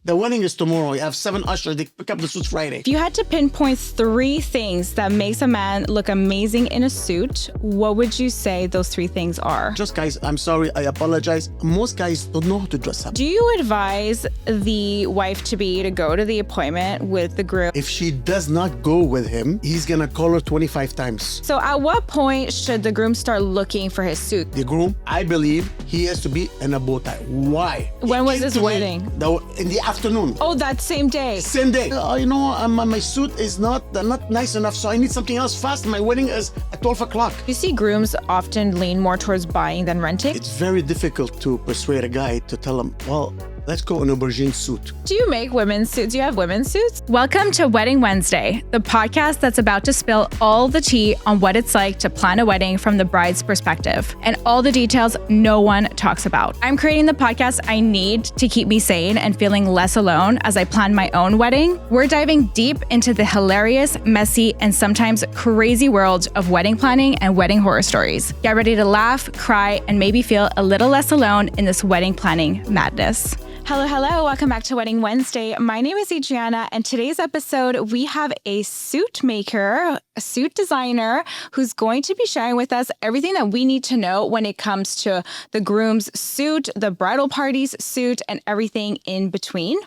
The wedding is tomorrow. You have 7 ushers. They pick up the suits Friday. If you had to pinpoint 3 things that makes a man look amazing in a suit, what would you say those 3 things are? Just guys, I'm sorry. I apologize. Most guys don't know how to dress up. Do you advise the wife-to-be to go to the appointment with the groom? If she does not go with him, he's going to call her 25 times. So at what point should the groom start looking for his suit? The groom, I believe, he has to be in a bow tie. Why? When was this wedding? In the afternoon. Oh, that same day. Same day. My suit is not nice enough, so I need something else fast. My wedding is at 12 o'clock. You see grooms often lean more towards buying than renting. It's very difficult to persuade a guy to tell him, well, let's go in an aubergine suit. Do you make women's suits? Do you have women's suits? Welcome to Wedding Wednesday, the podcast that's about to spill all the tea on what it's like to plan a wedding from the bride's perspective and all the details no one talks about. I'm creating the podcast I need to keep me sane and feeling less alone as I plan my own wedding. We're diving deep into the hilarious, messy, and sometimes crazy world of wedding planning and wedding horror stories. Get ready to laugh, cry, and maybe feel a little less alone in this wedding planning madness. Hello. Welcome back to Wedding Wednesday. My name is Adriana, and today's episode, we have a suit maker, a suit designer, who's going to be sharing with us everything that we need to know when it comes to the groom's suit, the bridal party's suit, and everything in between.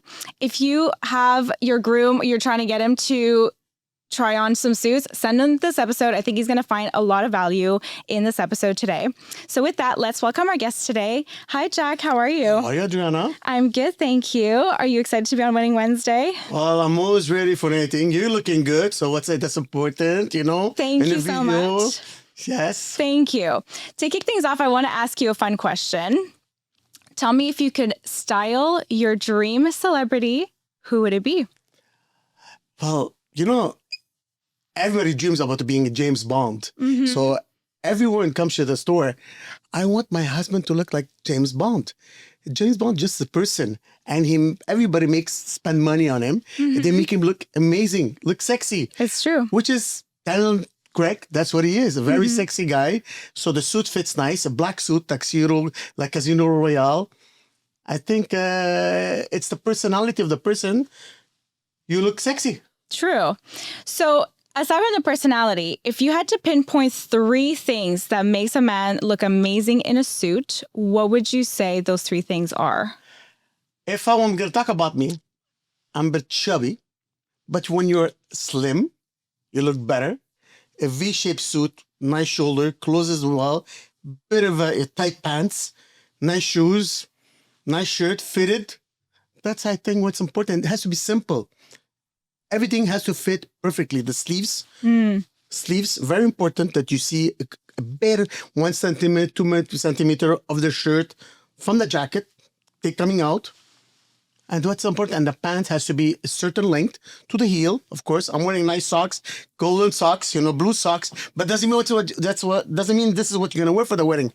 If you have your groom, you're trying to get him to try on some suits, send him this episode. I think he's going to find a lot of value in this episode today. So with that, let's welcome our guest today. Hi, Jack. How are you? Hi, Adriana. I'm good, thank you. Are you excited to be on Wedding Wednesday? Well, I'm always ready for anything. You're looking good, so that's important, Thank you so much. Yes. Thank you. To kick things off, I want to ask you a fun question. Tell me if you could style your dream celebrity, who would it be? Well, everybody dreams about being a James Bond. Mm-hmm. So everyone comes to the store. I want my husband to look like James Bond. James Bond, just a person. And everybody spend money on him. Mm-hmm. They make him look amazing, look sexy. It's true. Which is correct. That's what he is. A very sexy guy. So the suit fits nice. A black suit, tuxedo, like Casino Royale. I think it's the personality of the person. You look sexy. True. So aside from the personality, if you had to pinpoint 3 things that makes a man look amazing in a suit, what would you say those 3 things are? If I'm going to talk about me, I'm a bit chubby, but when you're slim, you look better. A V-shaped suit, nice shoulder, closes well, bit of a tight pants, nice shoes, nice shirt, fitted. That's, I think, what's important. It has to be simple. Everything has to fit perfectly. The sleeves, very important that you see a better 1 centimeter, 2 centimeter of the shirt from the jacket, coming out. And what's important, and the pants has to be a certain length to the heel. Of course, I'm wearing nice socks, golden socks, blue socks, but doesn't mean doesn't mean this is what you're gonna wear for the wedding.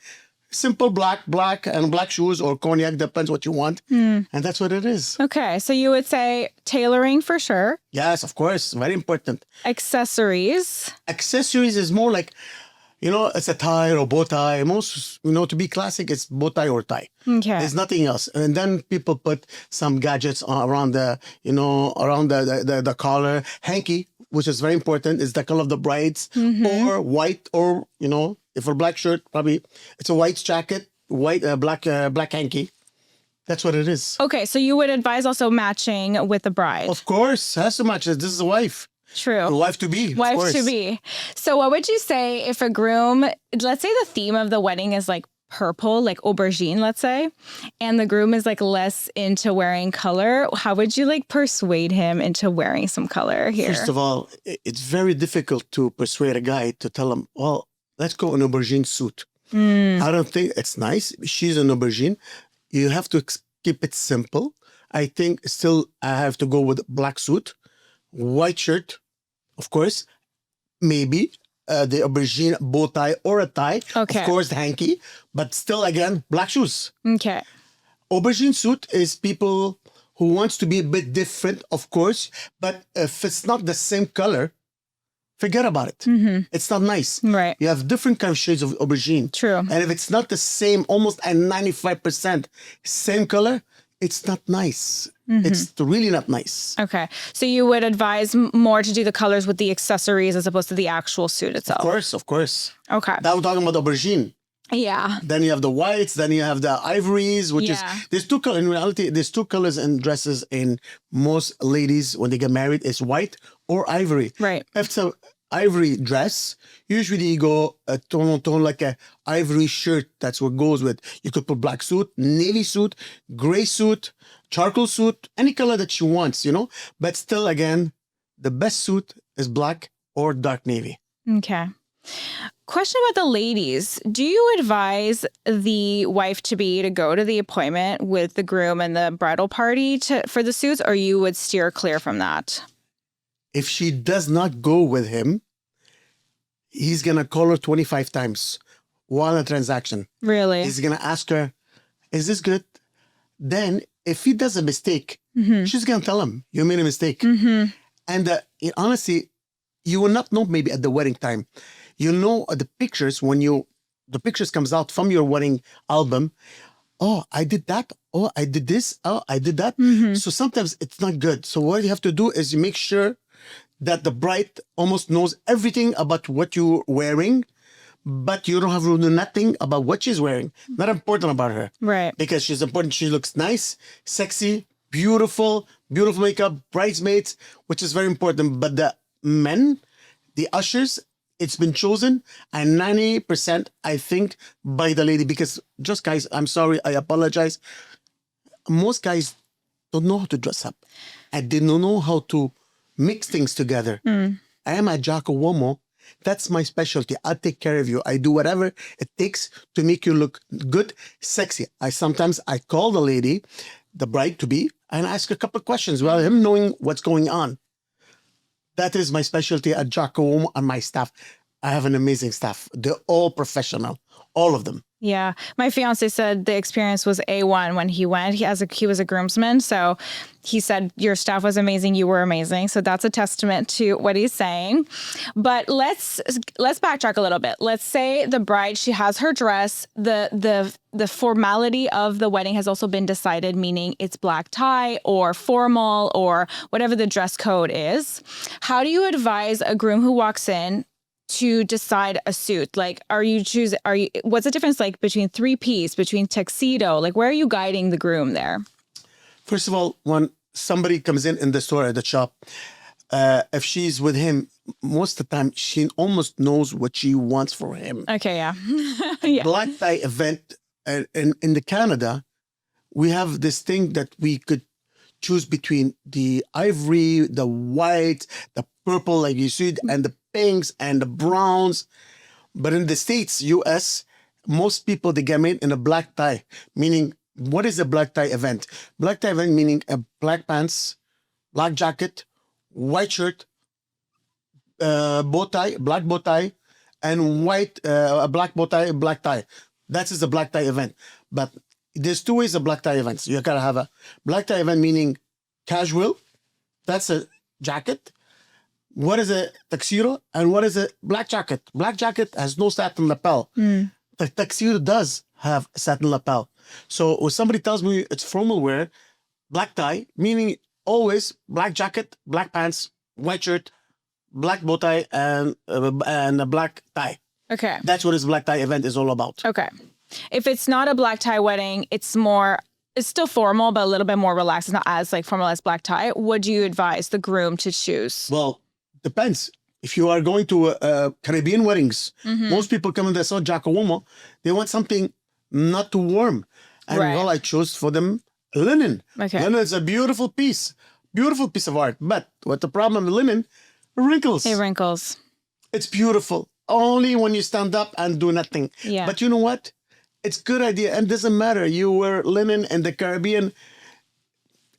Simple black and black shoes or cognac, depends what you want. And that's what it is. Okay, so you would say tailoring for sure. Yes, of course. Very important. Accessories. Accessories is more like, it's a tie or bow tie. Most, to be classic, it's bow tie or tie. Okay. There's nothing else. And then people put some gadgets around the collar. Hanky, which is very important, is the color of the bride's, or white, or, if a black shirt, probably it's a white jacket, white, black hanky. That's what it is. Okay, so you would advise also matching with the bride. Of course, has to match. This is a wife. True. The wife to be. Wife to be. So what would you say if a groom, let's say the theme of the wedding is like purple, like aubergine, let's say, and the groom is like less into wearing color, how would you persuade him into wearing some color here? First of all, it's very difficult to persuade a guy to tell him, well, let's go in an aubergine suit. I don't think it's nice. She's an aubergine. You have to keep it simple. I think still I have to go with black suit, white shirt, of course, maybe the aubergine bow tie or a tie. Okay. Of course, the hanky, but still, again, black shoes. Okay. Aubergine suit is people who wants to be a bit different, of course, but if it's not the same color, forget about it. It's not nice. Right. You have different kind of shades of aubergine. True. And if it's not the same, almost at 95% same color, it's not nice. It's really not nice. Okay. So you would advise more to do the colors with the accessories as opposed to the actual suit itself. Of course. Okay. Now we're talking about aubergine. Yeah. Then you have the whites. Then you have the ivories, which is there's two colors. In reality, there's two colors in dresses in most ladies when they get married. It's white or ivory. Right. If it's a ivory dress, usually you go a tone on tone like a ivory shirt. That's what goes with. You could put black suit, navy suit, gray suit, charcoal suit, any color that you want, But still, again, the best suit is black or dark navy. Okay. Question about the ladies. Do you advise the wife-to-be to go to the appointment with the groom and the bridal party for the suits, or you would steer clear from that? If she does not go with him, he's going to call her 25 times while a transaction. Really? He's going to ask her, is this good? Then if he does a mistake, she's going to tell him, you made a mistake. And honestly, you will not know maybe at the wedding time. You'll know the pictures when the pictures comes out from your wedding album. Oh, I did that. Oh, I did this. Oh, I did that. So sometimes it's not good. So what you have to do is you make sure that the bride almost knows everything about what you're wearing, but you don't have to know nothing about what she's wearing. Not important about her. Right. Because she's important. She looks nice, sexy, beautiful makeup, bridesmaids, which is very important. But the men, the ushers, it's been chosen, and 90%, I think, by the lady. Because just guys, I'm sorry, I apologize. Most guys don't know how to dress up, and they don't know how to mix things together. I am a Giacomo. That's my specialty. I'll take care of you. I do whatever it takes to make you look good, sexy. Sometimes I call the lady, the bride-to-be, and ask a couple of questions while him knowing what's going on. That is my specialty at Giacomo and my staff. I have an amazing staff. They're all professional, all of them. Yeah. My fiance said the experience was A1 when he went. He was a groomsman. So he said, your staff was amazing. You were amazing. So that's a testament to what he's saying. But let's backtrack a little bit. Let's say the bride, she has her dress. The formality of the wedding has also been decided, meaning it's black tie or formal or whatever the dress code is. How do you advise a groom who walks in to decide a suit? Like, what's the difference like between 3-piece, between tuxedo? Like, where are you guiding the groom there? First of all, when somebody comes in the store at the shop, if she's with him, most of the time, she almost knows what she wants for him. Okay, yeah. Yeah. Black tie event in the Canada, we have this thing that we could choose between the ivory, the white, the purple, like you see, and the pinks and the browns. But in the States, US, most people, they get married in a black tie. Meaning, what is a black tie event? Black tie event meaning a black pants, black jacket, white shirt, bow tie, black bow tie, and white, a black bow tie, black tie. That is a black tie event. But there's two ways of black tie events. You gotta have a black tie event meaning casual. That's a jacket. What is a tuxedo and what is a black jacket? Black jacket has no satin lapel. The tuxedo does have satin lapel. So when somebody tells me it's formal wear, black tie, meaning always black jacket, black pants, white shirt, black bow tie, and a black tie. Okay. That's what this black tie event is all about. Okay. If it's not a black tie wedding, it's still formal, but a little bit more relaxed. It's not as like formal as black tie. What do you advise the groom to choose? Well, depends. If you are going to Caribbean weddings, most people come in there, so Giacomo, they want something not too warm. And well, I chose for them linen. Okay. Linen is a beautiful piece of art. But what the problem with linen? Wrinkles. It wrinkles. It's beautiful. Only when you stand up and do nothing. Yeah. But you know what? It's a good idea. And it doesn't matter. You wear linen in the Caribbean.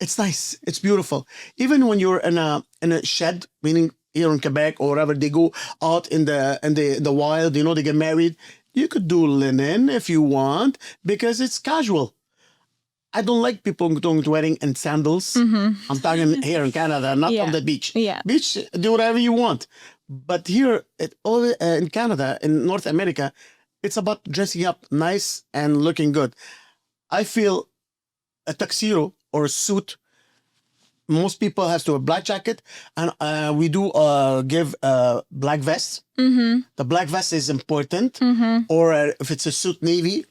It's nice. It's beautiful. Even when you're in a shed, meaning here in Quebec or wherever they go out in the wild, they get married. You could do linen if you want because it's casual. I don't like people going to wedding in sandals. I'm talking here in Canada, not on the beach. Yeah. Beach, do whatever you want. But here in Canada, in North America, it's about dressing up nice and looking good. I feel a tuxedo or a suit most people have to have a black jacket, and we do give black vest. The black vest is important, or if it's a suit, navy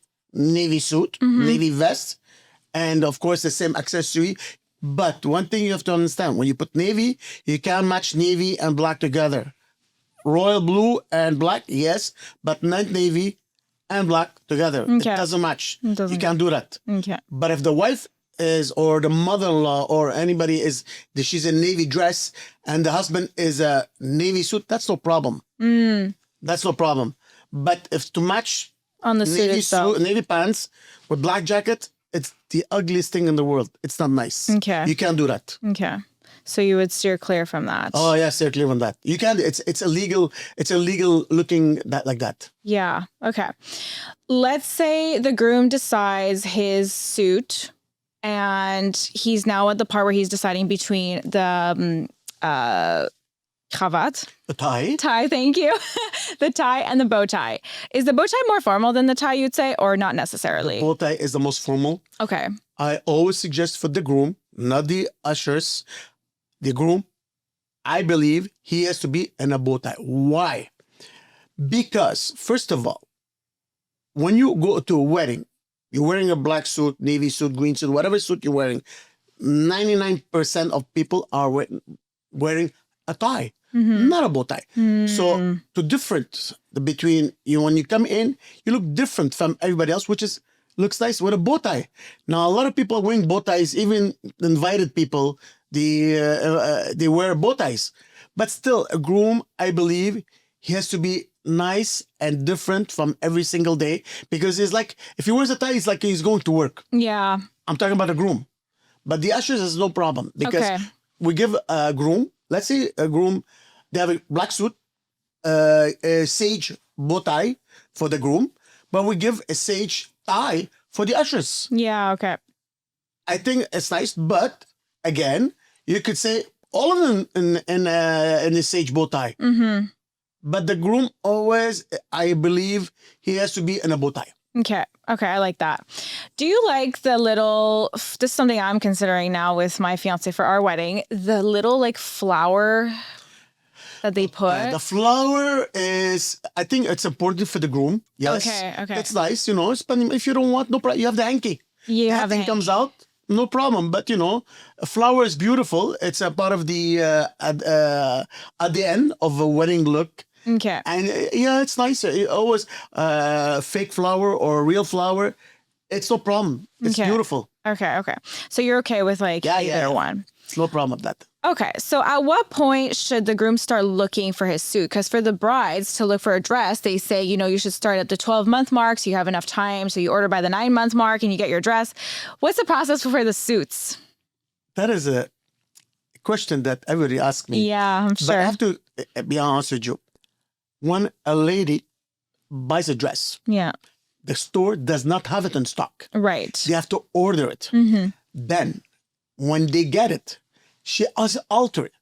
suit, navy vest, and of course the same accessory. But one thing you have to understand: when you put navy, you can't match navy and black together. Royal blue and black, yes, but not navy and black together. It doesn't match. You can't do that. Okay. But if the wife is, or the mother-in-law, or anybody is, she's in navy dress, and the husband is a navy suit, that's no problem. That's no problem. But if to match On the suit itself. navy pants with black jacket, it's the ugliest thing in the world. It's not nice. Okay. You can't do that. Okay. So you would steer clear from that. Oh yeah, steer clear from that. You can't. It's illegal. It's illegal looking that like that. Yeah. Okay. Let's say the groom decides his suit, and he's now at the part where he's deciding between the cravat. The tie. Tie, thank you. The tie and the bow tie. Is the bow tie more formal than the tie, you'd say, or not necessarily? Bow tie is the most formal. Okay. I always suggest for the groom, not the ushers, the groom, I believe he has to be in a bow tie. Why? Because, first of all, when you go to a wedding, you're wearing a black suit, navy suit, green suit, whatever suit you're wearing, 99% of people are wearing a tie, not a bow tie. So the difference between you, when you come in, you look different from everybody else, which is looks nice with a bow tie. Now, a lot of people are wearing bow ties, even invited people, they wear bow ties. But still, a groom, I believe, he has to be nice and different from every single day, because it's like, if he wears a tie, it's like he's going to work. Yeah. I'm talking about a groom. But the ushers is no problem, because we give a groom, let's say a groom, they have a black suit, a sage bow tie for the groom, but we give a sage tie for the ushers. Yeah, okay. I think it's nice, but again, you could say all of them in a sage bow tie. But the groom always, I believe, he has to be in a bow tie. Okay. Okay. I like that. Do you like the little, this is something I'm considering now with my fiance for our wedding, the little like flower that they put? The flower is, I think it's important for the groom. Yes. Okay. It's nice, you know, if you don't want, no problem. You have the hanky. You have the hanky comes out, no problem. But, you know, a flower is beautiful. It's a part of the, at the end of a wedding look. Okay. And yeah, it's nice. It always fake flower or real flower. It's no problem. It's beautiful. Okay. So you're okay with like either one. It's no problem with that. Okay. So at what point should the groom start looking for his suit? Because for the brides to look for a dress, they say, you know, you should start at the 12-month mark so you have enough time. So you order by the 9-month mark and you get your dress. What's the process for the suits? That is a question that everybody asks me. Yeah, I'm sure. But I have to be honest with you. When a lady buys a dress, the store does not have it in stock. Right. They have to order it. Then, when they get it, she has to alter it.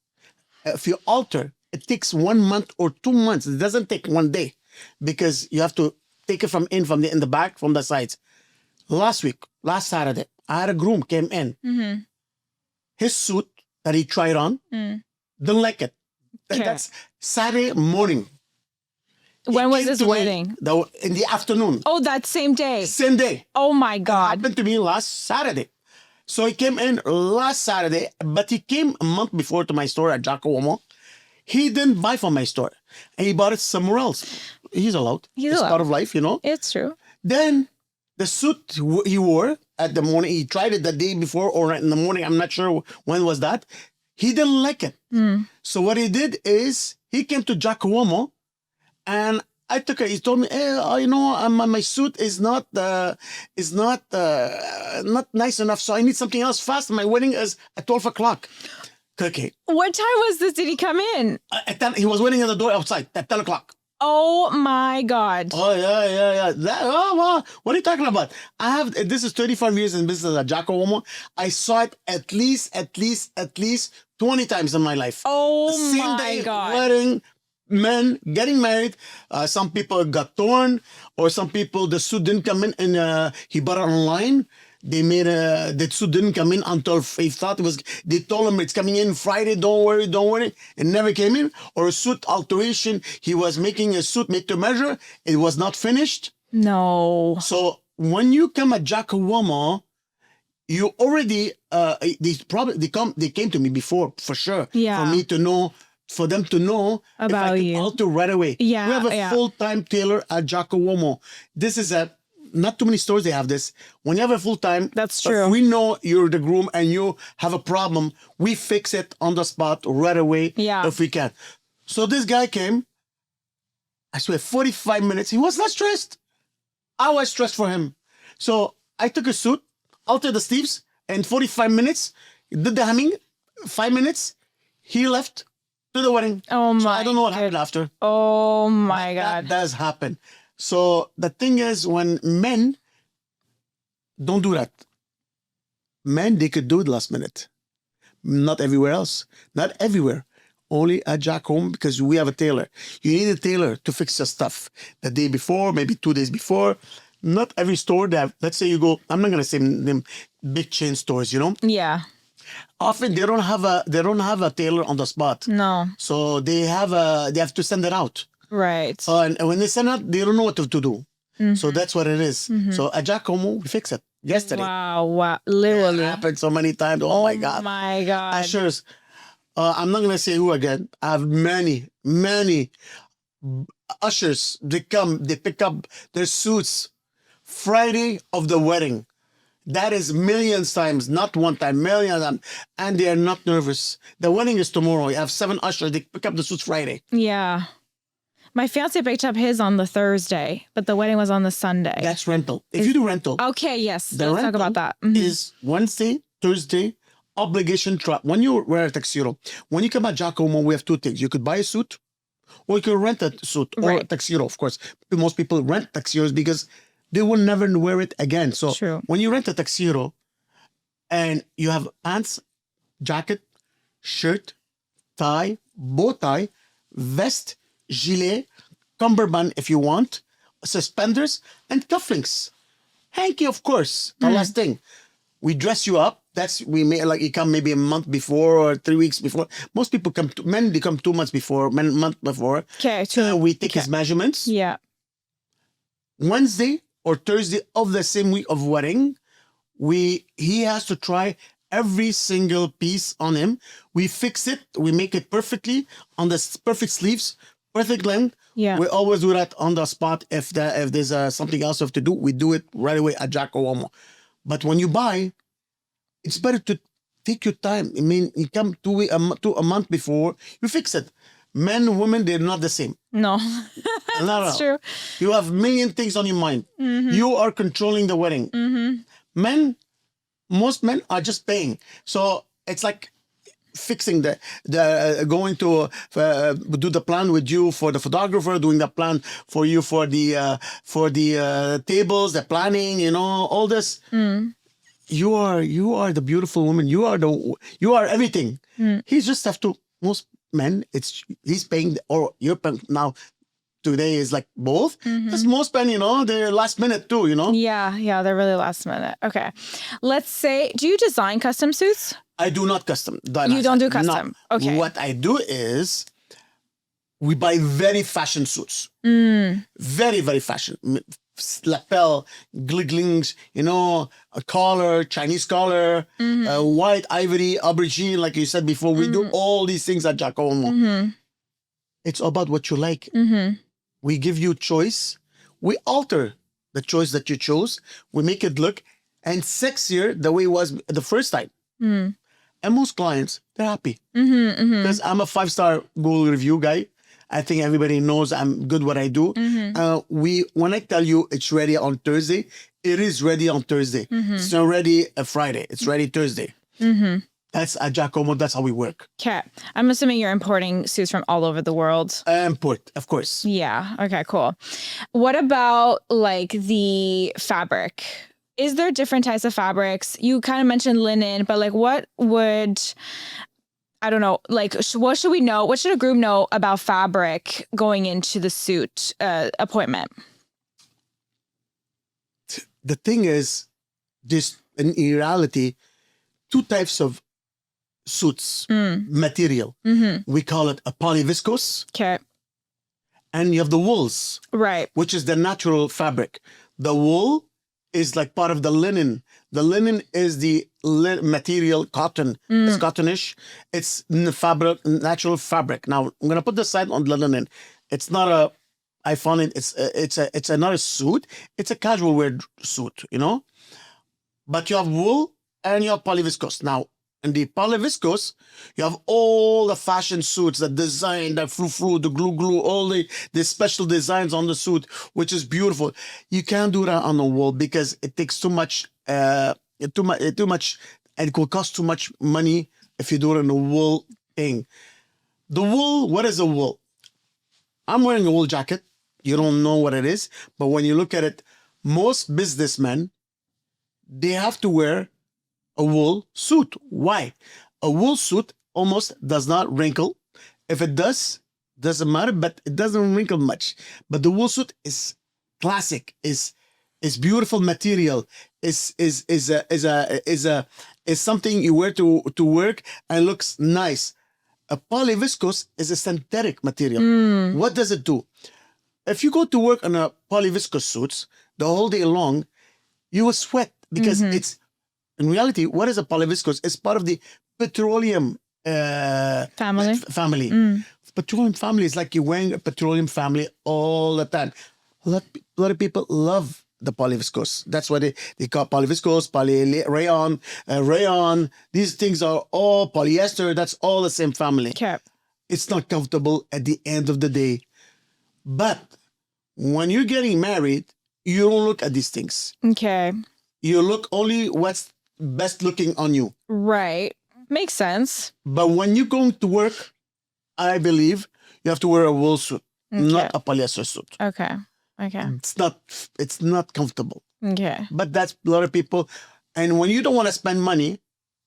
If you alter, it takes 1 month or 2 months. It doesn't take 1 day, because you have to take it from in the back, from the sides. Last Saturday, I had a groom came in. His suit that he tried on, didn't like it. That's Saturday morning. When was his wedding? In the afternoon. Oh, that same day. Same day. Oh my God. It happened to me last Saturday. So he came in last Saturday, but he came a month before to my store at Giacomo. He didn't buy from my store. And he bought it somewhere else. He's allowed. It's part of life, you know. It's true. Then the suit he wore at the morning, he tried it the day before or in the morning. I'm not sure when was that. He didn't like it. So what he did is he came to Giacomo. And I took it. He told me, "Hey, you know, my suit is not nice enough. So I need something else fast. My wedding is at 12 o'clock." Okay. What time was this? Did he come in? At 10, he was waiting at the door outside at 10 o'clock. Oh my God. Oh yeah. What are you talking about? This is 35 years in business at Giacomo. I saw it at least 20 times in my life. Oh Same my day, God. Wedding. Men getting married, some people got torn, or some people, the suit didn't come in and he bought it online. the suit didn't come in until he thought it was, they told him it's coming in Friday, don't worry. It never came in. Or a suit alteration, he was making a suit made to measure, it was not finished. No. So when you come at Giacomo, you already, they came to me before, for sure. Yeah. For me to know, for them to know About if I you. can alter right away. Yeah, We have a full-time tailor at Giacomo. This is not too many stores they have this. When you have a full-time, That's true. if we know you're the groom and you have a problem, we fix it on the spot right away if we can. So this guy came, I swear, 45 minutes. He was not stressed. I was stressed for him. So I took a suit, altered the sleeves, and 45 minutes, did the hemming, 5 minutes, he left to the wedding. Oh my! So I don't know what happened after. Oh my God! That does happen. So the thing is, when men don't do that, men, they could do it last minute. Not everywhere else. Not everywhere. Only at Jack Home, because we have a tailor. You need a tailor to fix your stuff the day before, maybe 2 days before. Not every store that, let's say you go, I'm not gonna say them big chain stores, you know? Yeah. Often they don't have a tailor on the spot. No. So they have to send it out. Right. And when they send it, they don't know what to do. So that's what it is. So at Giacomo, we fix it yesterday. Wow. Literally. It happened so many times. Oh my God. My God. Ushers. I'm not gonna say who again. I have many ushers. They come, they pick up their suits Friday of the wedding. That is millions times, not one time, millions times. And they are not nervous. The wedding is tomorrow. You have 7 ushers. They pick up the suits Friday. Yeah. My fiance picked up his on the Thursday, but the wedding was on the Sunday. That's rental. If you do rental. Okay, yes. The Let's talk rental about that. is Wednesday, Thursday, obligation trap. When you wear a tuxedo, when you come at Giacomo, we have 2 things. You could buy a suit or you can rent a suit or a tuxedo, of course. Most people rent tuxedos because they will never wear it again. So when you rent a tuxedo and you have pants, jacket, shirt, tie, bow tie, vest, gilet, cummerbund if you want, suspenders, and cufflinks. Hanky, of course. The last thing. We dress you up. We may like you come maybe a month before or 3 weeks before. Most people come, men, they come 2 months before, men a month before. Okay. We take his measurements. Yeah. Wednesday or Thursday of the same week of wedding, he has to try every single piece on him. We fix it. We make it perfectly on the perfect sleeves, perfect length. Yeah. We always do that on the spot. If there's something else we have to do, we do it right away at Giacomo. But when you buy, it's better to take your time. I mean, you come a month before, you fix it. Men, women, they're not the same. No. That's true. You have a million things on your mind. You are controlling the wedding. Most men are just paying. So it's like fixing the going to do the plan with you for the photographer, doing the plan for you for the tables, the planning, all this. You are the beautiful woman. You are everything. He just have to. Most men, he's paying or you're paying now. Today is like both. Because most men, they're last minute too. Yeah, they're really last minute. Okay, let's say, do you design custom suits? I do not custom. You don't do custom. No. Okay. What I do is we buy very fashion suits. Very, very fashion. Lapel, gliglings, a collar, Chinese collar, white ivory, aubergine, like you said before. We do all these things at Giacomo. It's about what you like. We give you choice. We alter the choice that you chose. We make it look and sexier the way it was the first time. And most clients, they're happy. Because I'm a 5-star Google review guy. I think everybody knows I'm good what I do. When I tell you it's ready on Thursday, it is ready on Thursday. It's not ready a Friday. It's ready Thursday. That's at Giacomo. That's how we work. Okay. I'm assuming you're importing suits from all over the world. Import, of course. Yeah. Okay, cool. What about like the fabric? Is there different types of fabrics? You kind of mentioned linen, but like what would... I don't know, like, what should we know? What should a groom know about fabric going into the suit appointment? The thing is, there's in reality, two types of suits material. We call it a polyviscose, Okay. and you have the wools, Right. which is the natural fabric. The wool is like part of the linen. The linen is the material cotton. It's cottonish. It's fabric, natural fabric. Now I'm gonna put the side on the linen. It's not a. I found it. It's not a suit. It's a casual wear suit. But you have wool and you have polyviscose. Now, in the polyviscose, you have all the fashion suits, the design, the frou-frou, the glue, all the special designs on the suit, which is beautiful. You can't do that on the wool because it takes too much, and it will cost too much money if you do it in a wool thing. The wool, what is a wool? I'm wearing a wool jacket. You don't know what it is, but when you look at it, most businessmen, they have to wear a wool suit. Why? A wool suit almost does not wrinkle. If it does, doesn't matter, but it doesn't wrinkle much. But the wool suit is classic, is beautiful material, is something you wear to work and looks nice. A polyviscose is a synthetic material. What does it do? If you go to work on a polyviscose suits the whole day long, you will sweat because it's, in reality, what is a polyviscose? It's part of the petroleum Family. Petroleum family is like you're wearing a petroleum family all the time. A lot of people love the polyviscose. That's why they call polyviscose, rayon. These things are all polyester. That's all the same family. Okay. It's not comfortable at the end of the day. But when you're getting married, you don't look at these things. Okay. You look only what's best looking on you. Right. Makes sense. But when you're going to work, I believe you have to wear a wool suit, not a polyester suit. Okay. It's not comfortable. Okay. But that's a lot of people. And when you don't want to spend money,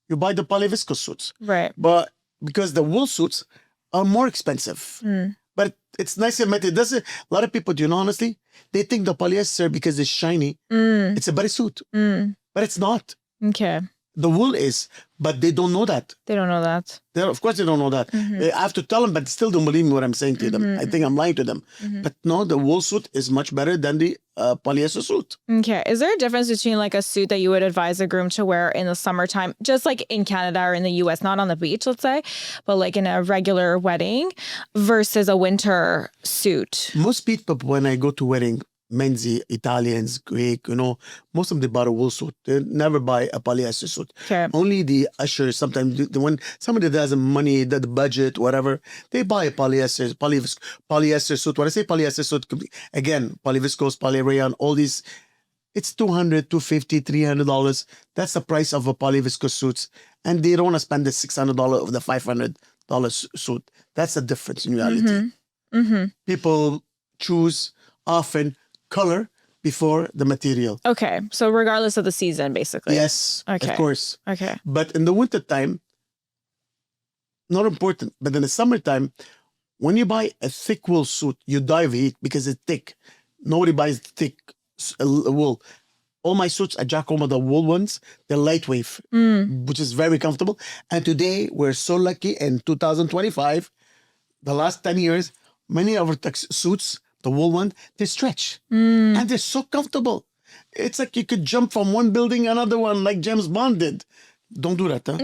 you buy the polyviscose suits. Right. But because the wool suits are more expensive. But it's nice to admit it doesn't. A lot of people, do you know, honestly, they think the polyester, because it's shiny, it's a bodysuit. But it's not. Okay. The wool is, but they don't know that. They don't know that. Of course, they don't know that. I have to tell them, but they still don't believe me what I'm saying to them. I think I'm lying to them. But no, the wool suit is much better than the polyester suit. Okay. Is there a difference between like a suit that you would advise a groom to wear in the summertime, just like in Canada or in the US, not on the beach, let's say, but like in a regular wedding versus a winter suit? Most people, when I go to wedding, Menzi, Italians, Greek, most of them buy a wool suit. They never buy a polyester suit. Okay. Only the ushers, sometimes when somebody doesn't money, the budget, whatever, they buy a polyester suit. When I say polyester suit, again, polyviscose, polyrayon, all these, it's $200, $250, $300. That's the price of a polyviscose suit. And they don't want to spend the $600 of the $500 suit. That's the difference in reality. People choose often color before the material. Okay. So regardless of the season, basically. Yes, Okay. of course. Okay. But in the wintertime, not important. But in the summertime, when you buy a thick wool suit, you die of heat because it's thick. Nobody buys thick wool. All my suits at Giacomo, the wool ones, they're lightweight, which is very comfortable. And today, we're so lucky in 2025, the last 10 years, many of our suits, the wool one, they stretch. And they're so comfortable. It's like you could jump from one building another one like James Bond did. Don't do that, huh?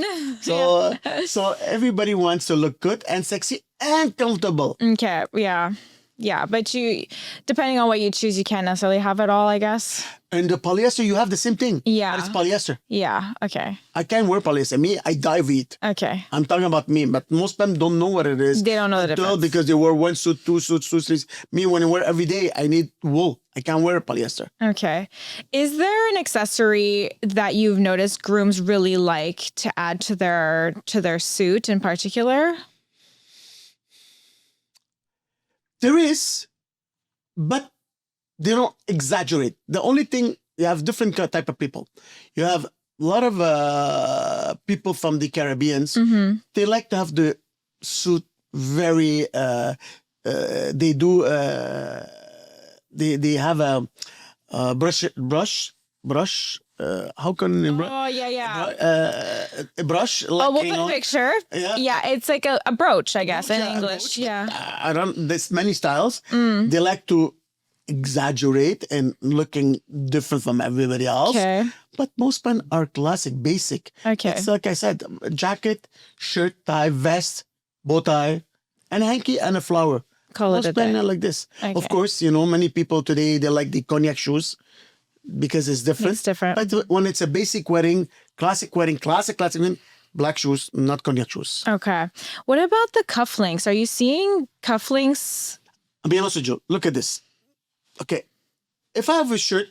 So everybody wants to look good and sexy and comfortable. Okay. Yeah. Yeah. But depending on what you choose, you can't necessarily have it all, I guess. And the polyester, you have the same thing. Yeah. But it's polyester. Yeah. Okay. I can't wear polyester. Me, I die of it. Okay. I'm talking about me, but most of them don't know what it is. They don't know the difference. Because they wear one suit, two suits, two sleeves. Me, when I wear every day, I need wool. I can't wear polyester. Okay. Is there an accessory that you've noticed grooms really like to add to their suit in particular? There is, but they don't exaggerate. The only thing, you have different type of people. You have a lot of people from the Caribbeans. They like to have the suit very, they do, they have a brush, how can Oh, yeah. a brush? Oh, Like, we'll you put know, a picture. yeah. Yeah, it's like a brooch, I guess, in Yeah, a English. brooch, but, Yeah. I don't. There's many styles. They like to exaggerate and looking different from everybody else. Okay. But most men are classic, basic. Okay. It's like I said, a jacket, shirt, tie, vest, bow tie, and a hanky and a flower. Call it Most a men day. are like this. Okay. Of course, many people today, they like the cognac shoes because it's different. It's different. But when it's a basic wedding, classic wedding, classic wedding, black shoes, not cognac shoes. Okay. What about the cufflinks? Are you seeing cufflinks? I'll be honest with you. Look at this. Okay. If I have a shirt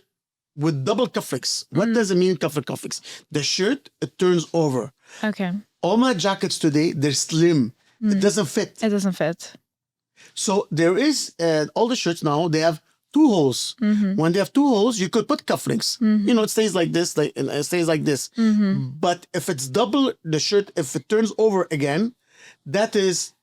with double cufflinks, what does it mean, cufflinks? The shirt, it turns over. Okay. All my jackets today, they're slim. It doesn't fit. It doesn't fit. So there is, all the shirts now, they have two holes. When they have two holes, you could put cufflinks. It stays like this, it stays like this. But if it's double the shirt, if it turns over again, that is,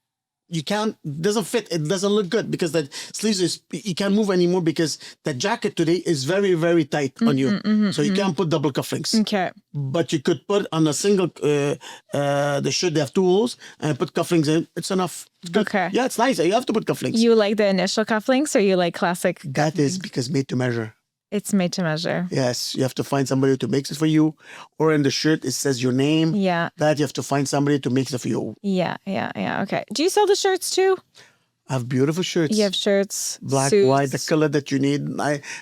you can't, doesn't fit. It doesn't look good because that sleeves is, you can't move anymore because the jacket today is very, very tight on you. So you can't put double cufflinks. Okay. But you could put on a single, the shirt, they have two holes and put cufflinks in. It's enough. It's good. Okay. Yeah, it's nice. You have to put cufflinks. You like the initial cufflinks or you like classic? That is because made to measure. It's made to measure. Yes, you have to find somebody to make it for you. Or in the shirt, it says your name. Yeah. That you have to find somebody to make it for you. Yeah. Okay. Do you sell the shirts too? I have beautiful shirts. You have shirts, Black, suits. white, the color that you need.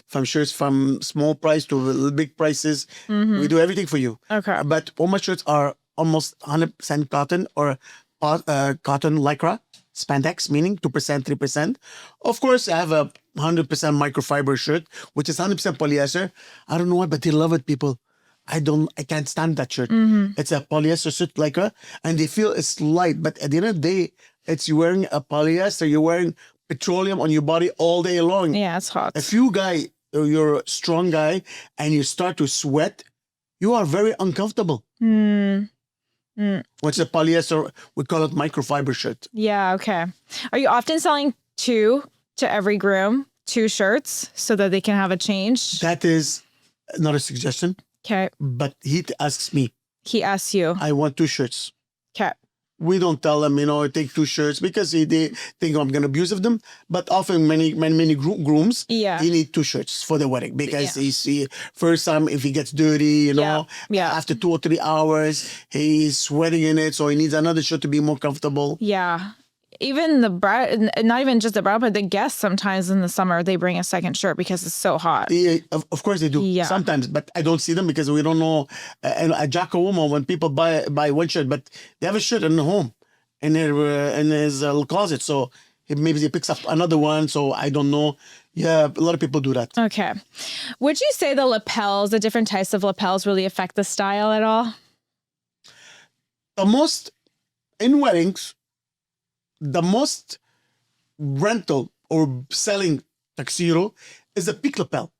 From shirts from small price to big prices. We do everything for you. Okay. But all my shirts are almost 100% cotton or cotton lycra. Spandex, meaning 2%, 3%. Of course, I have a 100% microfiber shirt, which is 100% polyester. I don't know why, but they love it, people. I can't stand that shirt. It's a polyester shirt lycra, and they feel it's light. But at the end of the day, it's you wearing a polyester, you're wearing petroleum on your body all day long. Yeah, it's hot. If you're a strong guy, and you start to sweat, you are very uncomfortable. What's a polyester? We call it microfiber shirt. Yeah, okay. Are you often selling two to every groom, two shirts, so that they can have a change? That is not a suggestion, Okay. but he asks me, He asks you. I want two shirts. Okay. We don't tell them, take two shirts because they think I'm going to abuse of them. But often many grooms, Yeah. he need two shirts for the wedding because he first time if he gets dirty, Yeah. after 2 or 3 hours, he's sweating in it. So he needs another shirt to be more comfortable. Yeah. Even the bride, not even just the bride, but the guests sometimes in the summer, they bring a second shirt because it's so hot. Yeah, of course they do. Yeah. Sometimes, but I don't see them because we don't know. A Jacko woman, when people buy one shirt, but they have a shirt in the home, in his closet. So maybe he picks up another one. So I don't know. Yeah, a lot of people do that. Okay. Would you say the lapels, the different types of lapels, really affect the style at all? In weddings, the most rental or selling tuxedo is a peak lapel.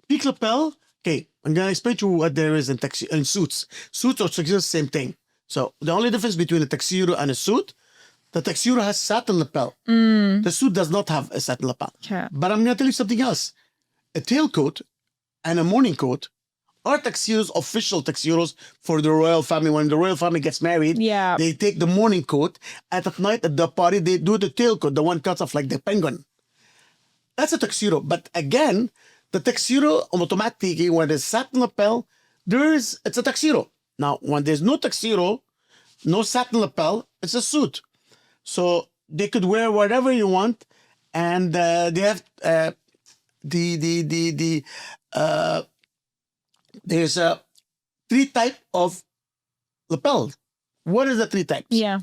Peak lapel, okay, I'm going to explain to you what there is in suits. Suits or tuxedo, same thing. So the only difference between a tuxedo and a suit, the tuxedo has satin lapel. The suit does not have a satin lapel. Okay. But I'm going to tell you something else. A tailcoat and a morning coat are tuxedos, official tuxedos for the royal family. When the royal family gets married, Yeah. they take the morning coat. And at night at the party, they do the tailcoat, the one cuts off like the penguin. That's a tuxedo. But again, the tuxedo automatically, when there's satin lapel, it's a tuxedo. Now, when there's no tuxedo, no satin lapel, it's a suit. So they could wear whatever you want, and they have there's 3 type of lapel. What is the 3 types? Yeah.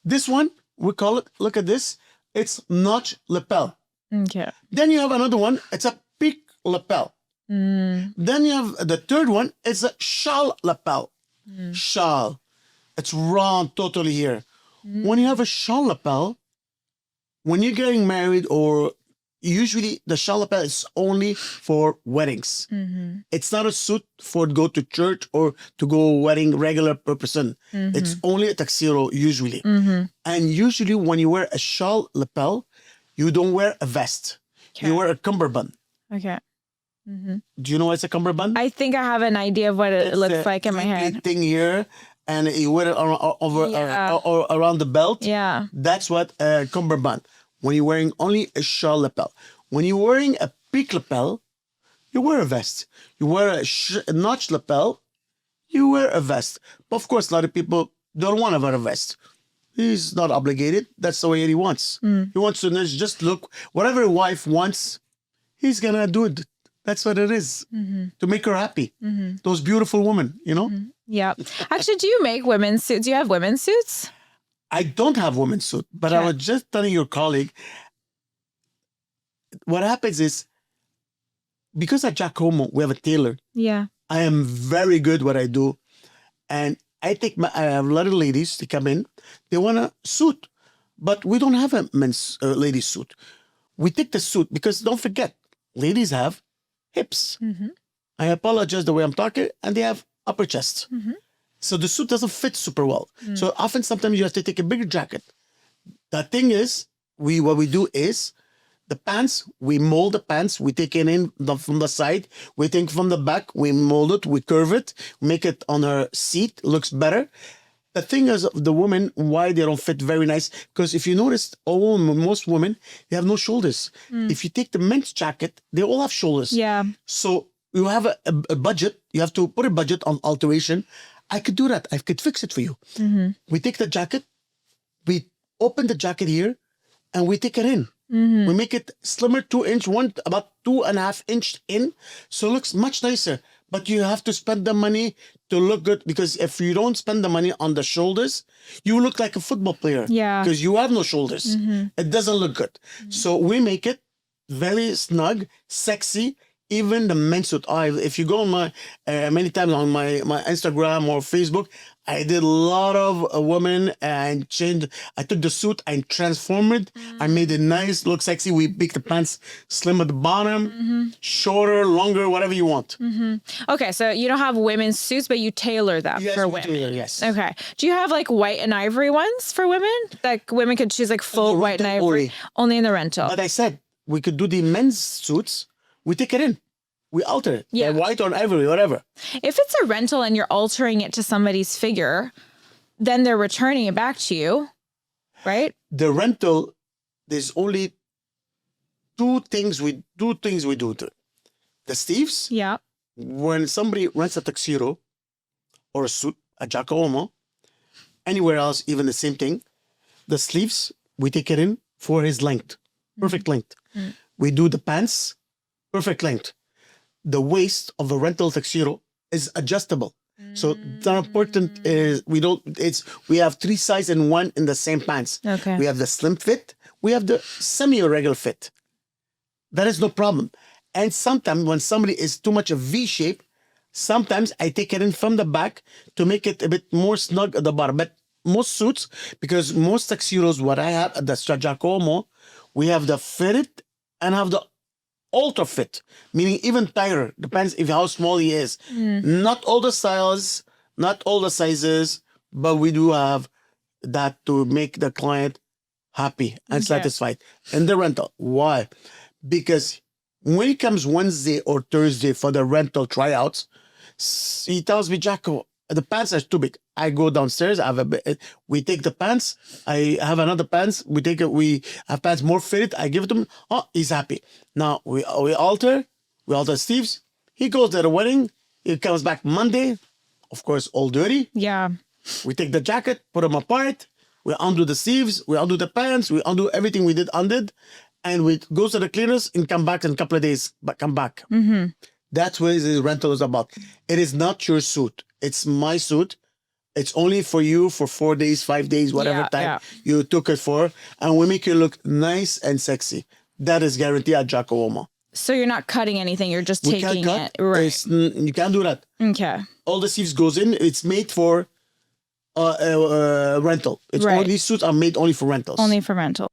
This one, we call it, look at this, it's notch lapel. Okay. Then you have another one, it's a peak lapel. Then you have the third one, it's a shawl lapel. Shawl. It's round totally here. When you have a shawl lapel, when you're getting married, or usually the shawl lapel is only for weddings. It's not a suit for to go to church or to go wedding regular person. It's only a tuxedo usually. And usually when you wear a shawl lapel, you don't wear a vest. Okay. You wear a cummerbund. Okay. Do you know what's a cummerbund? I think I have an idea of what it It's looks a like in my crinkly head. thing here, and you wear it over Yeah. or around the belt. Yeah. That's what a cummerbund. When you're wearing only a shell lapel. When you're wearing a peak lapel, you wear a vest. You wear a notch lapel, you wear a vest. But of course, a lot of people don't want to wear a vest. He's not obligated. That's the way he wants. He wants to just look whatever a wife wants. He's gonna do it. That's what it is to make her happy. Those beautiful women, you know. Yeah. Actually, do you make women's suits? Do you have women's suits? I don't have women's suit, but I Okay. was just telling your colleague. What happens is because at Giacomo we have a tailor. Yeah. I am very good what I do, and I have a lot of ladies to come in. They want a suit, but we don't have a men's ladies suit. We take the suit because don't forget, ladies have hips. I apologize the way I'm talking, and they have upper chest. So the suit doesn't fit super well. So often, sometimes you have to take a bigger jacket. The thing is, what we do is the pants, we mold the pants, we take it in from the side, we take from the back, we mold it, we curve it, make it on her seat, looks better. The thing is, the women, why they don't fit very nice, because if you notice, most women, they have no shoulders. If you take the men's jacket, they all have shoulders. Yeah. So you have a budget, you have to put a budget on alteration. I could do that. I could fix it for you. We take the jacket, we open the jacket here, and we take it in. We make it slimmer, 2 inch, about 2.5 inch in, so it looks much nicer. But you have to spend the money to look good, because if you don't spend the money on the shoulders, you look like a football player. Yeah. Because you have no shoulders. It doesn't look good. So we make it very snug, sexy. Even the men's suit. If you go on my many times on my Instagram or Facebook, I did a lot of women and changed. I took the suit and transformed it. I made it nice, look sexy. We make the pants slim at the bottom, shorter, longer, whatever you want. Okay, so you don't have women's suits, but you tailor them Yes, for we women. do, yes. Okay. Do you have like white and ivory ones for women? Like women could choose like full white and rental ivory only in the rental. But I said we could do the men's suits. We take it in. We alter it. Yeah. White or ivory, whatever. If it's a rental and you're altering it to somebody's figure, then they're returning it back to you, right? The rental, there's only two things we do to it. The sleeves, Yeah. when somebody rents a tuxedo or a suit, a Giacomo, anywhere else, even the same thing, the sleeves, we take it in for his length, perfect length. We do the pants, perfect length. The waist of a rental tuxedo is adjustable. So the important is we have 3 sizes in one in the same pants. Okay. We have the slim fit, we have the semi-regular fit. That is no problem. And sometimes when somebody is too much a V shape, sometimes I take it in from the back to make it a bit more snug at the bottom. But most suits, because most tuxedos, what I have at the Giacomo, we have the fitted and have the ultra fit, meaning even tighter, depends if how small he is. Not all the styles, not all the sizes, but we do have that to make the client happy and satisfied in the rental. Why? Because when it comes Wednesday or Thursday for the rental tryouts, he tells me, Jacko, the pants are too big. I go downstairs. We take the pants. I have another pants. We have pants more fitted. I give it to him. Oh, he's happy. Now we alter sleeves. He goes to the wedding. He comes back Monday, of course, all dirty. Yeah. We take the jacket, put them apart. We undo the sleeves. We undo the pants. We undo everything we did undid, and we go to the cleaners and come back in a couple of days. But come back. That's what the rental is about. It is not your suit. It's my suit. It's only for you for 4 days, 5 days, whatever time you took it for. And we make you look nice and sexy. That is guaranteed at Giacomo. So you're not cutting anything. You're just taking it. Right. You can't do that. Okay. All the sleeves goes in. It's made for rental. All these suits are made only for rentals. Only for rental.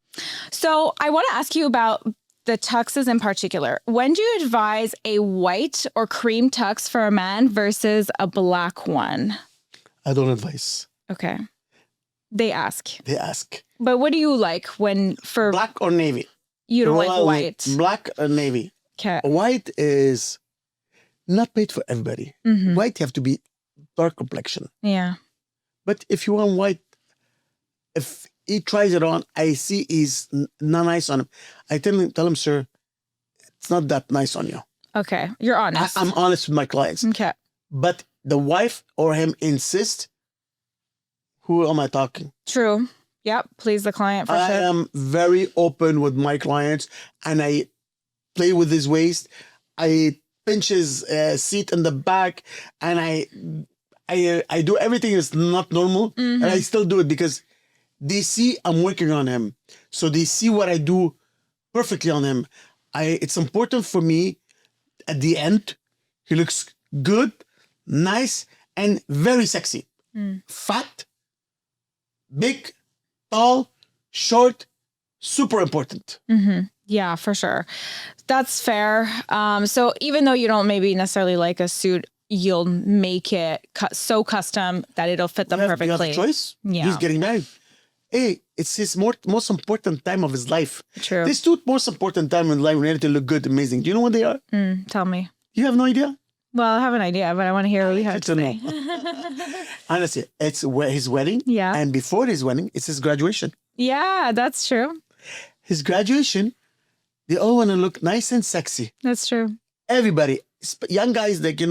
So I want to ask you about the tuxes in particular. When do you advise a white or cream tux for a man versus a black one? I don't advise. Okay. They ask. But what do you like for black or navy? You don't like white. Black or navy. Okay. White is not made for everybody. Mm-hmm. White have to be dark complexion. Yeah. But if you want white, if he tries it on, I see he's not nice on him. I tell him, sir, it's not that nice on you. Okay. You're honest. I'm honest with my clients. Okay. But the wife or him insist, who am I talking? True. Yep. Please the client for I sure. am very open with my clients, and I play with his waist. I pinch his seat in the back, and I do everything that's not normal, and I still do it because they see I'm working on him. So they see what I do perfectly on him. It's important for me at the end, he looks good, nice, and very sexy. Fat, big, tall, short, super important. Yeah, for sure. That's fair. So even though you don't maybe necessarily like a suit, you'll make it so custom that it'll fit them You have perfectly. a choice. Yeah. He's getting married. Hey, it's his most important time of his life. True. These two most important time in life when to look good, amazing. Do you know what they are? Tell me. You have no idea? Well, I have an idea, but I want to hear what you have Good to to say. know. Honestly, it's his wedding. Yeah. And before his wedding, it's his graduation. Yeah, that's true. His graduation, they all want to look nice and sexy. That's true. Everybody, young guys, like, they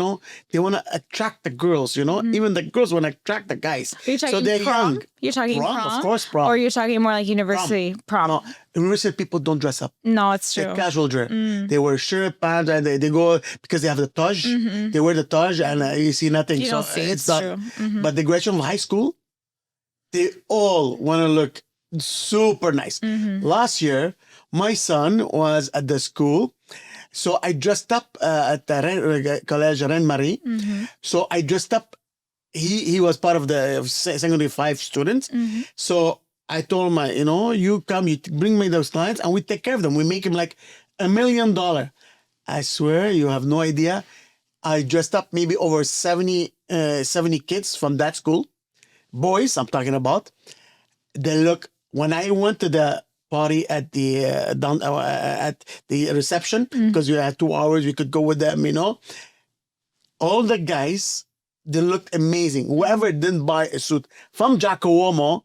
want to attract the girls, even the girls want to attract the guys. Are you talking So they're prom? young. You're talking Prom, prom? of course, prom. Or you're talking more like university prom? No, university people don't dress up. No, it's They're true. casual dress. They wear shirt, pants, and they go because they have the Taj. They wear the Taj, and you see nothing. You don't see, it's not. true. But the graduation from high school, they all want to look super nice. Last year, my son was at the school, so I dressed up at the College Rennes-Marie. So I dressed up. He was part of the secondary 5 students. So I told him, you come, you bring me those clients, and we take care of them. We make him like $1 million. I swear, you have no idea. I dressed up maybe over 70 kids from that school. Boys, I'm talking about. They look, when I went to the party at the at the reception, because we had 2 hours, we could go with them, all the guys, they looked amazing. Whoever didn't buy a suit from Giacomo,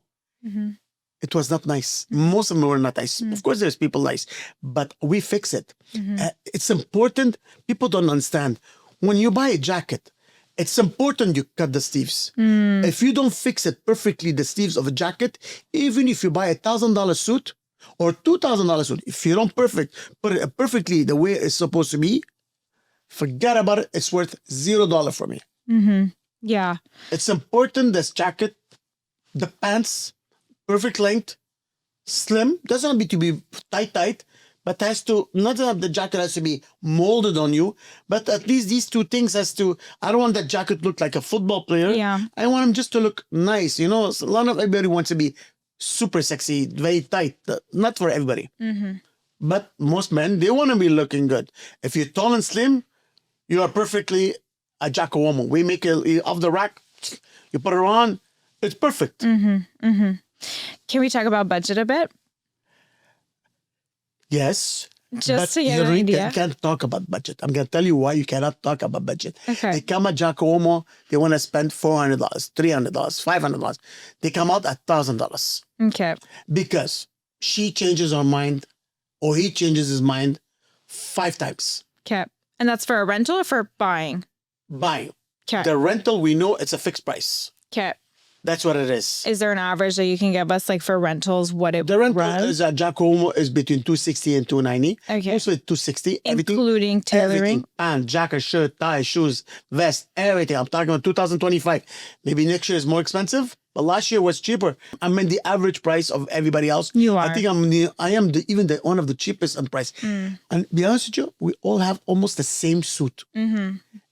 it was not nice. Most of them were not nice. Of course, there's people nice, but we fix it. It's important. People don't understand. When you buy a jacket, it's important you cut the sleeves. If you don't fix it perfectly, the sleeves of a jacket, even if you buy $1,000 suit or $2,000 suit, if you don't put it perfectly the way it's supposed to be, forget about it. It's worth $0 for me. Yeah. It's important this jacket, the pants, perfect length, slim. Doesn't have to be tight, but has to, not that the jacket has to be molded on you, but at least these two things has to, I don't want that jacket to look like a football player. Yeah. I want him just to look nice. A lot of everybody wants to be super sexy, very tight. Not for everybody. But most men, they want to be looking good. If you're tall and slim, you are perfectly a Giacomo. We make it off the rack, you put it on, it's perfect. Can we talk about budget a bit? Yes. Just but to get you an really idea. can't talk about budget. I'm going to tell you why you cannot talk about budget. Okay. They come at Giacomo, they want to spend $400, $300, $500. They come out at $1,000 Okay. because she changes her mind or he changes his mind 5 times. Okay. And that's for a rental or for buying? Buying. Okay. The rental, we know it's a fixed price. Okay. That's what it is. Is there an average that you can give us, like for rentals, what it The rental runs? is at Giacomo is between $260 and $290. Okay. Also $260. Including tailoring? Everything. Pants, jacket, shirt, tie, shoes, vest, everything. I'm talking about 2025. Maybe next year is more expensive, but last year was cheaper. I'm in the average price of everybody else. You I are. think even the one of the cheapest on price. And be honest with you, we all have almost the same suit.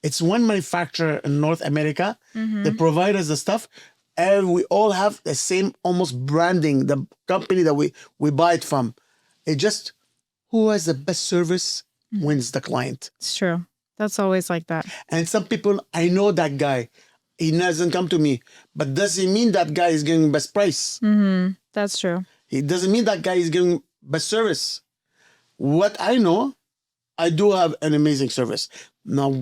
It's one manufacturer in North America that provide us the stuff. And we all have the same almost branding, the company that we buy it from. It just, who has the best service wins the client. It's true. That's always like that. And some people, I know that guy. He doesn't come to me. But does it mean that guy is giving best price? That's true. It doesn't mean that guy is giving best service. What I know, I do have an amazing service. Now,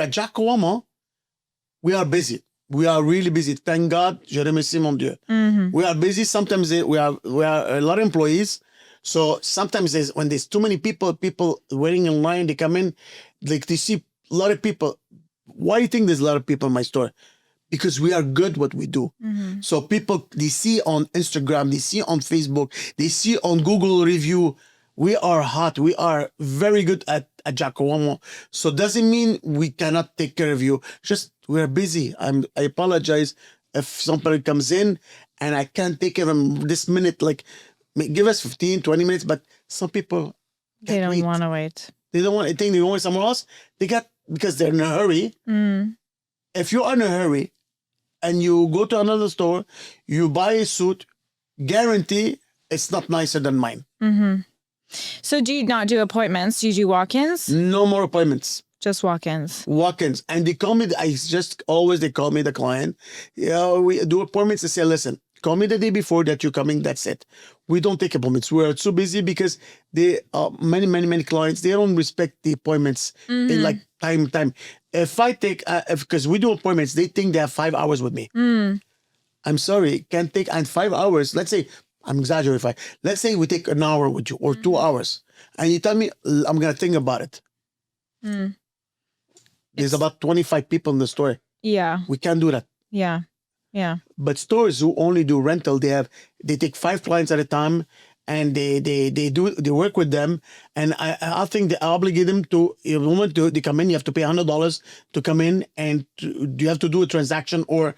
at Giacomo, we are busy. We are really busy. Thank God. Je remercie mon Dieu. We are busy. Sometimes we are a lot of employees. So sometimes when there's too many people waiting in line, they come in, like they see a lot of people. Why do you think there's a lot of people in my store? Because we are good what we do. So people, they see on Instagram, they see on Facebook, they see on Google review, we are hot. We are very good at Giacomo. So doesn't mean we cannot take care of you. Just we're busy. I apologize if somebody comes in and I can't take care of them this minute. Like, give us 15, 20 minutes. But some people They don't want to wait. They don't want. I think they go somewhere else. Because they're in a hurry. If you're in a hurry and you go to another store, you buy a suit, guarantee it's not nicer than mine. So do you not do appointments? Do you do walk-ins? No more appointments. Just walk-ins. Walk-ins. And they call me, they call me the client. Yeah, we do appointments. They say, listen, call me the day before that you're coming. That's it. We don't take appointments. We're too busy because they many clients, they don't respect the appointments in like time. If I take, because we do appointments, they think they have 5 hours with me. I'm sorry, can't take, and 5 hours, let's say, I'm exaggerating. Let's say we take an hour with you or 2 hours and you tell me, I'm going to think about it. There's about 25 people in the store. Yeah. We can't do that. Yeah. But stores who only do rental, they take 5 clients at a time and they work with them. And I think they obligate them to, if you want to, they come in, you have to pay $100 to come in and you have to do a transaction, or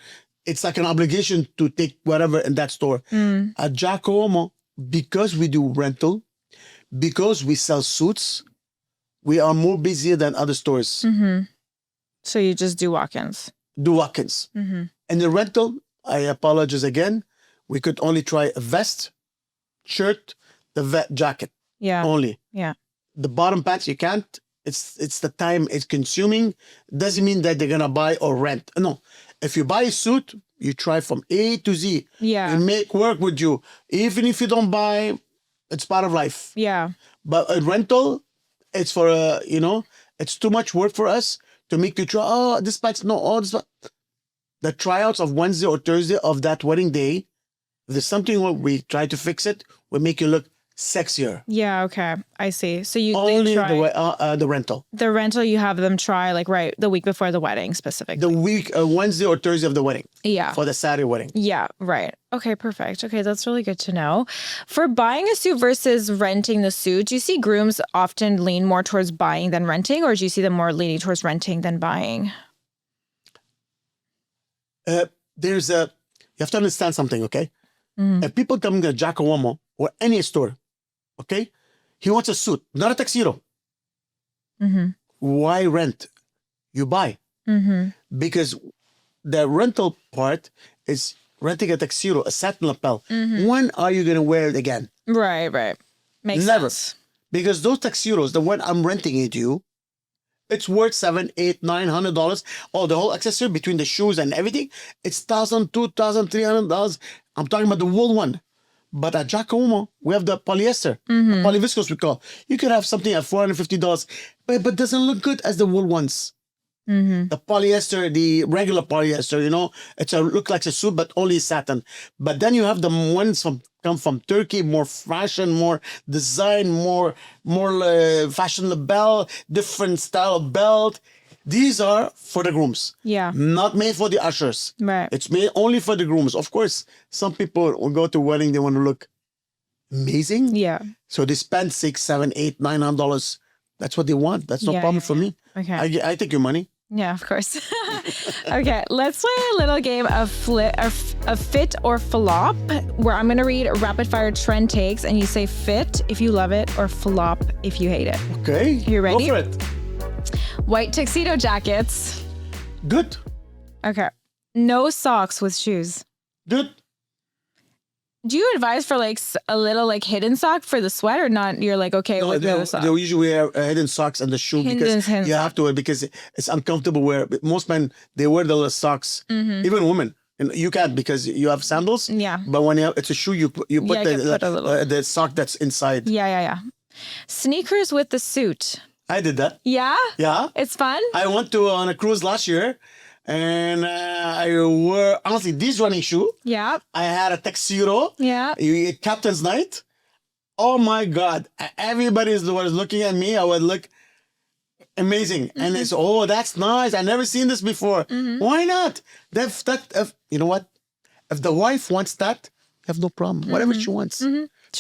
it's like an obligation to take whatever in that store. At Giacomo, because we do rental, because we sell suits, we are more busy than other stores. So you just do walk-ins? Do walk-ins. And the rental, I apologize again, we could only try a vest, shirt, the jacket. Yeah. Only. Yeah. The bottom pants, you can't. It's the time it's consuming. Doesn't mean that they're going to buy or rent. No. If you buy a suit, you try from A to Z. Yeah. And make work with you. Even if you don't buy, it's part of life. Yeah. But a rental, it's for, it's too much work for us to make you try, this patch, no, this patch. The tryouts of Wednesday or Thursday of that wedding day, if there's something where we try to fix it, we make you look sexier. Yeah, okay. I see. So you Only try the rental. the rental, you have them try like the week before the wedding specifically. The week, Wednesday or Thursday of the wedding. Yeah. For the Saturday wedding. Yeah, right. Okay, perfect. Okay, that's really good to know. For buying a suit versus renting the suit, do you see grooms often lean more towards buying than renting, or do you see them more leaning towards renting than buying? You have to understand something, okay? If people come to Giacomo or any store, okay, he wants a suit, not a tuxedo. Why rent? You buy. Because the rental part is renting a tuxedo, a satin lapel. When are you going to wear it again? Right. Makes Never. sense. Because those tuxedos, the one I'm renting it to you, it's worth $700, $800, $900. Oh, the whole accessory between the shoes and everything, it's $1,000, $2,000, $300. I'm talking about the wool one. But at Giacomo, we have the polyester, polyviscose we call. You could have something at $450, but it doesn't look good as the wool ones. The polyester, the regular polyester, it's look like a suit, but only satin. But then you have the ones come from Turkey, more fashion, more design, more fashion belt, different style of belt. These are for the grooms. Yeah. Not made for the ushers. Right. It's made only for the grooms. Of course, some people will go to a wedding, they want to look amazing. Yeah. So they spend $600, $700, $800, $900. That's what they want. That's no problem for me. Okay. I take your money. Yeah, of course. Okay, let's play a little game of fit or flop, where I'm going to read rapid fire trend takes and you say fit if you love it or flop if you hate it. Okay. You ready? Go for it. White tuxedo jackets. Good. Okay. No socks with shoes. Good. Do you advise for like a little like hidden sock for the sweat, or not? You're like, okay, with the sock. They usually wear hidden socks and the shoe because you have to wear, because it's uncomfortable wear. Most men, they wear the socks, even women. And you can't because you have sandals. Yeah. But when it's a shoe, you put the sock that's inside. Yeah. Sneakers with the suit. I did that. Yeah? Yeah. It's fun? I went to on a cruise last year, and I wore honestly this running shoe. Yeah. I had a tuxedo. Yeah. Captain's night. Oh my God! Everybody was looking at me. I would look amazing, and it's that's nice. I never seen this before. Why not? You know what? If the wife wants that, you have no problem. Whatever she wants,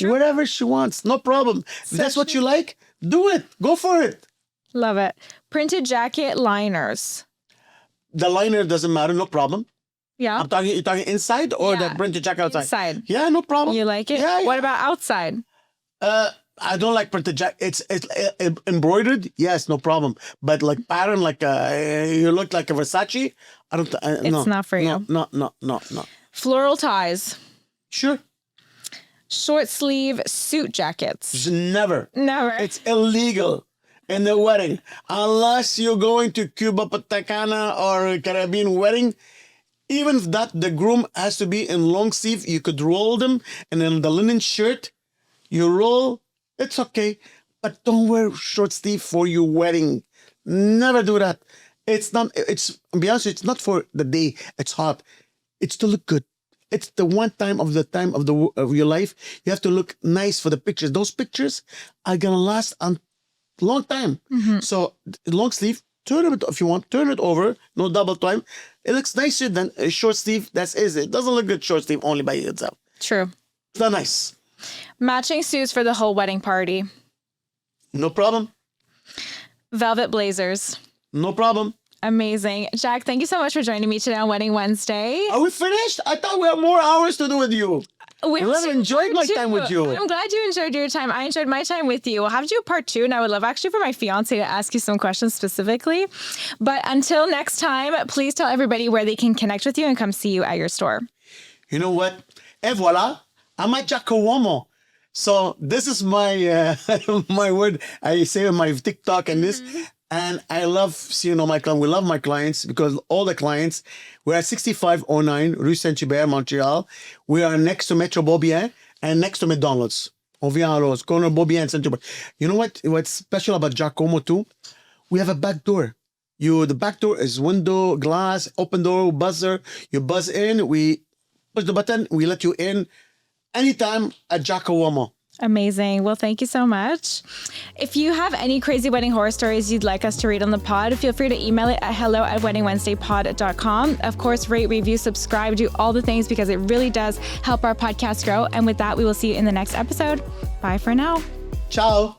whatever she wants, no problem. If that's what you like, do it. Go for it. Love it. Printed jacket liners. The liner doesn't matter, no problem. Yeah. You're talking inside or Yeah. the printed jacket outside? Inside. Yeah, no problem. You like it? Yeah. What about outside? I don't like printed jacket. It's embroidered. Yes, no problem. But like pattern, like you look like a Versace. I don't. It's not for you. No. Floral ties. Sure. Short sleeve suit jackets. Never. Never. It's illegal in the wedding unless you're going to Cuba, Patacana, or a Caribbean wedding. Even if that the groom has to be in long sleeve, you could roll them, and then the linen shirt, you roll. It's okay, but don't wear short sleeve for your wedding. Never do that. It's not. It's be honest. It's not for the day. It's hot. It's to look good. It's the one time of your life. You have to look nice for the pictures. Those pictures are gonna last a long time. So long sleeve. Turn it if you want. Turn it over. No double time. It looks nicer than a short sleeve. That's easy. It doesn't look good short sleeve only by itself. True. It's not nice. Matching suits for the whole wedding party. No problem. Velvet blazers. No problem. Amazing. Jack, thank you so much for joining me today on Wedding Wednesday. Are we finished? I thought we had more hours to do with you. We I've enjoyed my time with you. I'm glad you enjoyed your time. I enjoyed my time with you. We'll have to do part 2, and I would love actually for my fiance to ask you some questions specifically. But until next time, please tell everybody where they can connect with you and come see you at your store. You know what? Et voilà. I'm at Giacomo. So this is my my word I say on my TikTok and this. And I love seeing all my clients. We love my clients because all the clients, we're at 6509 Rue Saint-Hubert, Montreal. We are next to Metro Beaubien and next to McDonald's. On vient à Rose, corner Beaubien and Saint-Hubert. You know what's special about Giacomo too? We have a back door. The back door is window, glass, open door, buzzer. You buzz in, we push the button, we let you in anytime at Giacomo. Amazing. Well, thank you so much. If you have any crazy wedding horror stories you'd like us to read on the pod, feel free to email it at hello@weddingwednesdaypod.com. Of course, rate, review, subscribe, do all the things because it really does help our podcast grow. And with that, we will see you in the next episode. Bye for now. Ciao.